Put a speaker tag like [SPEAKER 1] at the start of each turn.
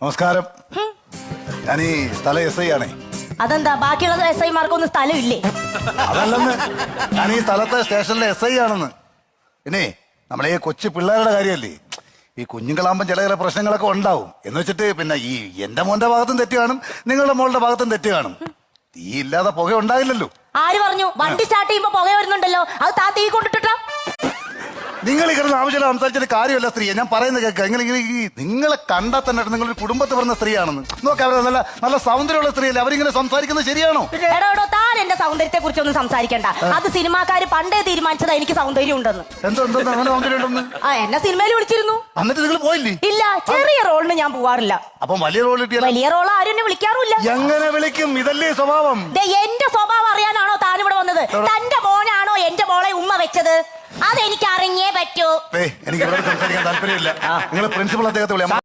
[SPEAKER 1] നമസ്കാരം. ഞാൻ ഈ സ്ഥല SI ആണേ.
[SPEAKER 2] അതെന്താ ബാക്കിയുള്ള SI മാർക്കൊന്നും സ്ഥലമില്ലേ?
[SPEAKER 1] അതല്ലെന്ന്, ഞാൻ ഈ സ്ഥലത്തെ സ്റ്റേഷനിലെ SI ആണെന്ന്. പിന്നെ നമ്മളെ ഈ കൊച്ചു പിള്ളേരുടെ കാര്യമല്ലേ, ഈ കുഞ്ഞുങ്ങളാകുമ്പോൾ ചില പ്രശ്നങ്ങളൊക്കെ ഉണ്ടാവും. എന്ന് വെച്ചിട്ട് പിന്നെ ഈ എന്റെ മോന്റെ ഭാഗത്തും തെറ്റ് കാണും, നിങ്ങളുടെ മോളുടെ ഭാഗത്തും തെറ്റ് കാണും. തീ ഇല്ലാതെ പുക ഉണ്ടാകില്ലല്ലോ.
[SPEAKER 2] ആര് പറഞ്ഞു? വണ്ടി സ്റ്റാർട്ട് ചെയ്യുമ്പോ പുക വരുന്നുണ്ടല്ലോ, അത് താ തീ കൊണ്ടിട്ടാ.
[SPEAKER 1] നിങ്ങൾ ഈ കിടന്ന് ആവശ്യമില്ല സംസാരിച്ചിട്ട് കാര്യമല്ല സ്ത്രീയെ. ഞാൻ പറയുന്നത് കേൾക്കുക. നിങ്ങളെ കണ്ടാൽ തന്നെ നിങ്ങളൊരു കുടുംബത്തിൽ പറഞ്ഞ സ്ത്രീയാണെന്ന് നോക്കാം. അവർ നല്ല നല്ല സൗന്ദര്യമുള്ള സ്ത്രീയല്ലേ, അവരിങ്ങനെ സംസാരിക്കുന്നത് ശരിയാണോ?
[SPEAKER 2] എടോ താൻ എന്റെ സൗന്ദര്യത്തെ കുറിച്ചൊന്നും സംസാരിക്കണ്ട. അത് സിനിമാക്കാര് പണ്ടേ തീരുമാനിച്ചതാ എനിക്ക് സൗന്ദര്യം ഉണ്ടെന്ന്.
[SPEAKER 1] എന്തോ അങ്ങനെ സൗന്ദര്യം ഉണ്ടെന്ന്?
[SPEAKER 2] എന്നെ സിനിമയിൽ വിളിച്ചിരുന്നു.
[SPEAKER 1] എന്നിട്ട് നിങ്ങൾ പോയില്ലേ?
[SPEAKER 2] ഇല്ല, ചെറിയ റോളിന് ഞാൻ പോവാറില്ല.
[SPEAKER 1] അപ്പം വലിയ റോൾ കിട്ടിയാൽ?
[SPEAKER 2] വലിയ റോൾ ആരും എന്നെ വിളിക്കാറില്ല.
[SPEAKER 1] എങ്ങനെ വിളിക്കും? ഇതല്ലേ സ്വഭാവം.
[SPEAKER 2] എന്റെ സ്വഭാവം അറിയാനാണോ താൻ ഇവിടെ വന്നത്? തന്റെ മോനാണോ എന്റെ മോളെ ഉമ്മ വെച്ചത്? അതെനിക്ക് അറിഞ്ഞേ പറ്റൂ.
[SPEAKER 1] എനിക്ക് ഇവിടെ സംസാരിക്കാൻ താല്പര്യമില്ല. നിങ്ങൾ പ്രിൻസിപ്പൾ അദ്ദേഹത്തെ വിളിയാ.